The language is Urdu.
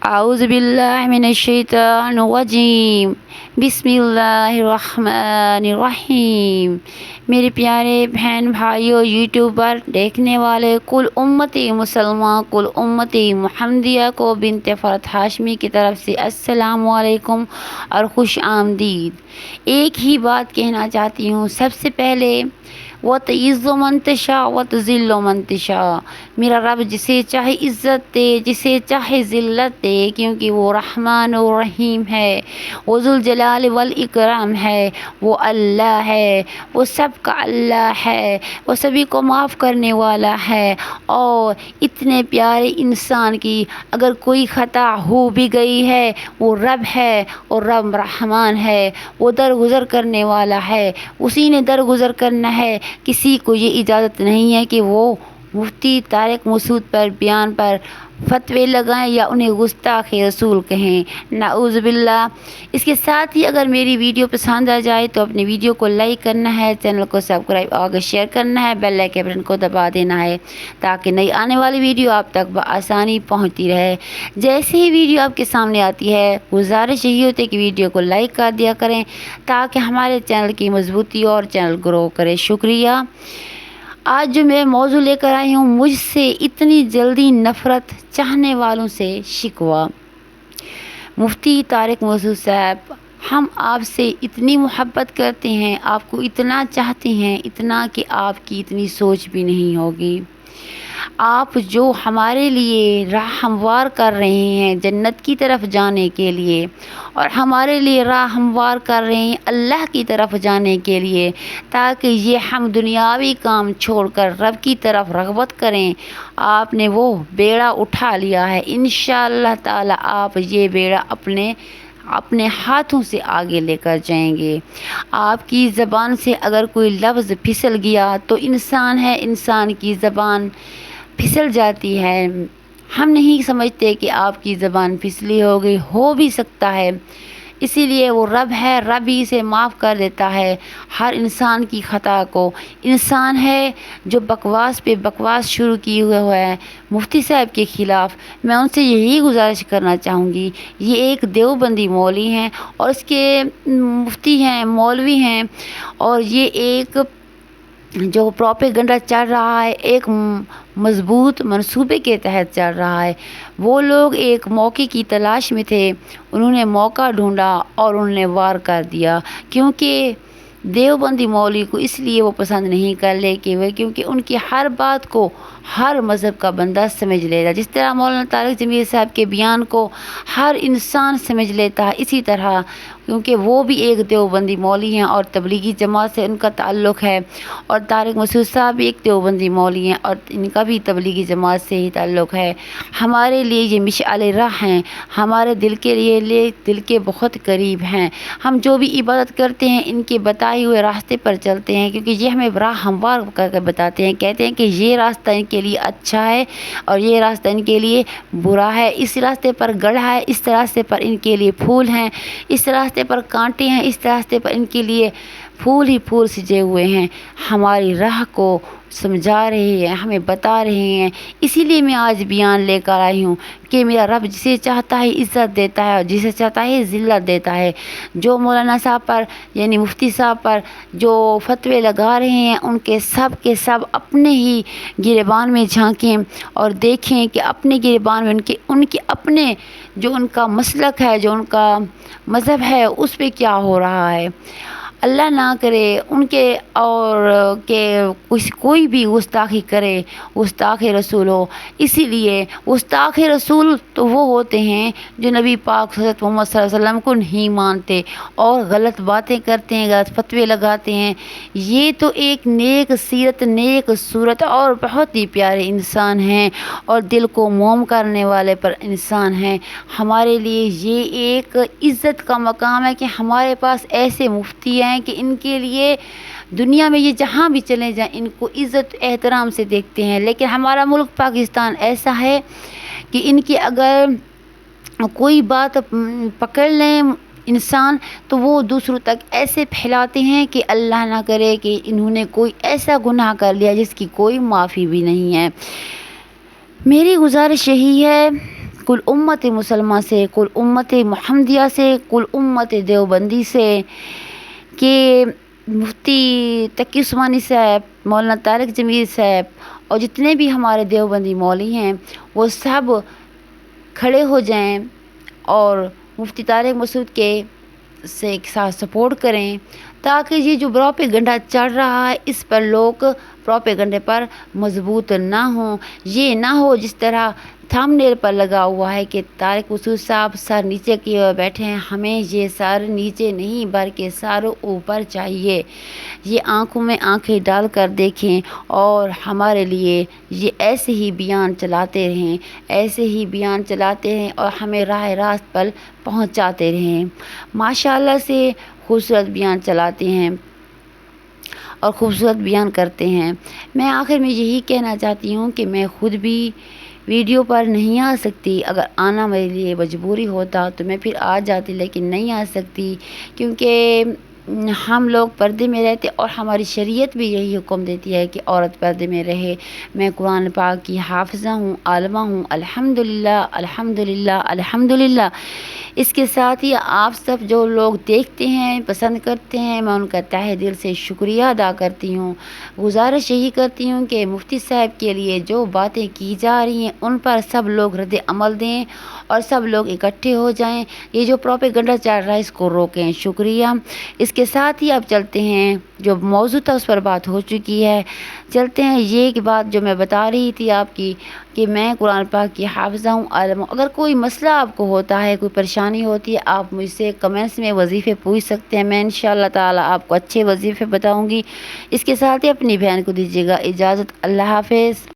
اعوذ باللہ من الشیطان الرجیم بسم اللہ الرحمن الرحیم۔ میرے پیارے بہن بھائیوں، یوٹیوب پر دیکھنے والے کل امتی مسلمان، کل امتی محمدیہ کو بنت فرت ہاشمی کی طرف سے السلام علیکم اور خوش آمدید۔ ایک ہی بات کہنا چاہتی ہوں، سب سے پہلے وَتُعِزُّ مَن تَشَاءُ وَتُذِلُّ مَن تَشَاءُ، میرا رب جسے چاہے عزت دے، جسے چاہے ذلت دے، کیونکہ وہ رحمان و رحیم ہے، وہ ذوالجلال والاکرام ہے، وہ اللہ ہے، وہ سب کا اللہ ہے، وہ سبھی کو معاف کرنے والا ہے۔ اور اتنے پیارے انسان کی اگر کوئی خطا ہو بھی گئی ہے، وہ رب ہے اور رب رحمان ہے، وہ درگزر کرنے والا ہے، اسی نے درگزر کرنا ہے۔ کسی کو یہ اجازت نہیں ہے کہ وہ مفتی طارق مسعود پر بیان پر فتوے لگائیں یا انہیں گستاخ رسول کہیں، نعوذ باللہ۔ اس کے ساتھ ہی اگر میری ویڈیو پسند آ جائے تو اپنی ویڈیو کو لائک کرنا ہے، چینل کو سبسکرائب اور شیئر کرنا ہے، بیل آئیکن بٹن کو دبا دینا ہے تاکہ نئی آنے والی ویڈیو آپ تک بآسانی پہنچتی رہے۔ جیسے ہی ویڈیو آپ کے سامنے آتی ہے، گزارش یہی ہوتی ہے کہ ویڈیو کو لائک کر دیا کریں تاکہ ہمارے چینل کی مضبوطی اور چینل گرو کرے۔ شکریہ۔ آج جو میں موضوع لے کر آئی ہوں، مجھ سے اتنی جلدی نفرت، چاہنے والوں سے شکوہ۔ مفتی طارق مسعود صاحب، ہم آپ سے اتنی محبت کرتے ہیں، آپ کو اتنا چاہتے ہیں، اتنا کہ آپ کی اتنی سوچ بھی نہیں ہوگی۔ آپ جو ہمارے لیے راہ ہموار کر رہے ہیں جنت کی طرف جانے کے لیے، اور ہمارے لیے راہ ہموار کر رہے ہیں اللہ کی طرف جانے کے لیے، تاکہ یہ ہم دنیاوی کام چھوڑ کر رب کی طرف رغبت کریں، آپ نے وہ بیڑا اٹھا لیا ہے۔ انشاءاللہ تعالی آپ یہ بیڑا اپنے ہاتھوں سے آگے لے کر جائیں گے۔ آپ کی زبان سے اگر کوئی لفظ پھسل گیا تو انسان ہے، انسان کی زبان پھسل جاتی ہے۔ ہم نہیں سمجھتے کہ آپ کی زبان پھسلی ہوگی، ہو بھی سکتا ہے، اسی لیے وہ رب ہے، رب ہی سے معاف کر دیتا ہے ہر انسان کی خطا کو۔ انسان ہے جو بکواس پہ بکواس شروع کی ہوا ہے مفتی صاحب کے خلاف، میں ان سے یہی گزارش کرنا چاہوں گی۔ یہ ایک دیوبندی مولوی ہیں اور اس کے مفتی ہیں، مولوی ہیں، اور یہ ایک جو پروپیگنڈا چل رہا ہے ایک مضبوط منصوبے کے تحت چل رہا ہے۔ وہ لوگ ایک موقع کی تلاش میں تھے، انہوں نے موقع ڈھونڈا اور انہوں نے وار کر دیا، کیونکہ دیوبندی مولوی کو اس لیے وہ پسند نہیں کر لے کہ وہ، کیونکہ ان کی ہر بات کو ہر مذہب کا بندہ سمجھ لیتا، جس طرح مولانا طارق جمیل صاحب کے بیان کو ہر انسان سمجھ لیتا ہے، اسی طرح کیونکہ وہ بھی ایک دیوبندی مولوی ہیں اور تبلیغی جماعت سے ان کا تعلق ہے، اور طارق مسعود صاحب بھی ایک دیوبندی مولوی ہیں اور ان کا بھی تبلیغی جماعت سے ہی تعلق ہے۔ ہمارے لیے یہ مشعل راہ ہیں، ہمارے دل کے لیے دل کے بہت قریب ہیں۔ ہم جو بھی عبادت کرتے ہیں ان کے بتائے ہوئے راستے پر چلتے ہیں، کیونکہ یہ ہمیں راہ ہموار کر کے بتاتے ہیں، کہتے ہیں کہ یہ راستہ ان کے لیے اچھا ہے اور یہ راستہ ان کے لیے برا ہے، اس راستے پر گڑھا ہے، اس راستے پر ان کے لیے پھول ہیں، اس راستے پر کانٹے ہیں، اس راستے پر ان کے لیے پھول ہی پھول سجے ہوئے ہیں۔ ہماری راہ کو سمجھا رہے ہیں، ہمیں بتا رہے ہیں، اسی لیے میں آج بیان لے کر آئی ہوں کہ میرا رب جسے چاہتا ہے عزت دیتا ہے اور جسے چاہتا ہے ذلت دیتا ہے۔ جو مولانا صاحب پر یعنی مفتی صاحب پر جو فتوے لگا رہے ہیں، ان کے سب اپنے ہی گریبان میں جھانکیں اور دیکھیں کہ اپنے گریبان میں ان کے اپنے جو ان کا مسلک ہے، جو ان کا مذہب ہے، اس پہ کیا ہو رہا ہے۔ اللہ نہ کرے ان کے اور کہ کوئی بھی گستاخی کرے، گستاخ رسول ہو۔ اسی لیے گستاخ رسول تو وہ ہوتے ہیں جو نبی پاک حضرت محمد صلی اللہ علیہ وسلم کو نہیں مانتے اور غلط باتیں کرتے ہیں، غلط فتوے لگاتے ہیں۔ یہ تو ایک نیک سیرت، نیک صورت اور بہت ہی پیارے انسان ہیں اور دل کو موم کرنے والے پر انسان ہیں۔ ہمارے لیے یہ ایک عزت کا مقام ہے کہ ہمارے پاس ایسے مفتی ہیں کہ ان کے لیے دنیا میں یہ جہاں بھی چلے جائیں ان کو عزت احترام سے دیکھتے ہیں۔ لیکن ہمارا ملک پاکستان ایسا ہے کہ ان کی اگر کوئی بات پکڑ لیں انسان تو وہ دوسروں تک ایسے پھیلاتے ہیں کہ اللہ نہ کرے کہ انہوں نے کوئی ایسا گناہ کر لیا جس کی کوئی معافی بھی نہیں ہے۔ میری گزارش یہی ہے کل امت مسلمہ سے، کل امت محمدیہ سے، کل امت دیوبندی سے کہ مفتی تقی عثمانی صاحب، مولانا طارق جمیل صاحب اور جتنے بھی ہمارے دیوبندی مولوی ہیں وہ سب کھڑے ہو جائیں اور مفتی طارق مسعود کے ساتھ سپورٹ کریں، تاکہ یہ جو پروپیگنڈا چل رہا ہے اس پر لوگ پروپیگنڈے پر مضبوط نہ ہوں۔ یہ نہ ہو جس طرح تھم نیل پر لگا ہوا ہے کہ طارق مسعود صاحب سر نیچے کیے ہوئے بیٹھے ہیں، ہمیں یہ سر نیچے نہیں بلکہ سر اوپر چاہیے۔ یہ آنکھوں میں آنکھیں ڈال کر دیکھیں اور ہمارے لیے یہ ایسے ہی بیان چلاتے رہیں، ایسے ہی بیان چلاتے رہیں اور ہمیں راہ راست پر پہنچاتے رہیں۔ ماشاءاللہ سے خوبصورت بیان چلاتے ہیں اور خوبصورت بیان کرتے ہیں۔ میں آخر میں یہی کہنا چاہتی ہوں کہ میں خود بھی ویڈیو پر نہیں آ سکتی، اگر آنا میرے لیے مجبوری ہوتا تو میں پھر آ جاتی، لیکن نہیں آ سکتی کیونکہ ہم لوگ پردے میں رہتے اور ہماری شریعت بھی یہی حکم دیتی ہے کہ عورت پردے میں رہے۔ میں قرآن پاک کی حافظہ ہوں، عالمہ ہوں، الحمدللہ الحمدللہ الحمدللہ۔ اس کے ساتھ ہی آپ سب جو لوگ دیکھتے ہیں، پسند کرتے ہیں، میں ان کا تہہ دل سے شکریہ ادا کرتی ہوں۔ گزارش یہی کرتی ہوں کہ مفتی صاحب کے لیے جو باتیں کی جا رہی ہیں ان پر سب لوگ رد عمل دیں اور سب لوگ اکٹھے ہو جائیں، یہ جو پروپیگنڈا چل رہا ہے اس کو روکیں۔ شکریہ۔ اس کے ساتھ ہی اب چلتے ہیں، جو موضوع تھا اس پر بات ہو چکی ہے، چلتے ہیں یہ کہ بات جو میں بتا رہی تھی آپ کی کہ میں قرآن پاک کی حافظہ ہوں، عالم ہوں۔ اگر کوئی مسئلہ آپ کو ہوتا ہے، کوئی پریشانی ہوتی ہے، آپ مجھ سے کمنٹس میں وظیفے پوچھ سکتے ہیں، میں انشاءاللہ تعالی آپ کو اچھے وظیفے بتاؤں گی۔ اس کے ساتھ ہی اپنی بہن کو دیجیے گا اجازت۔ اللہ حافظ۔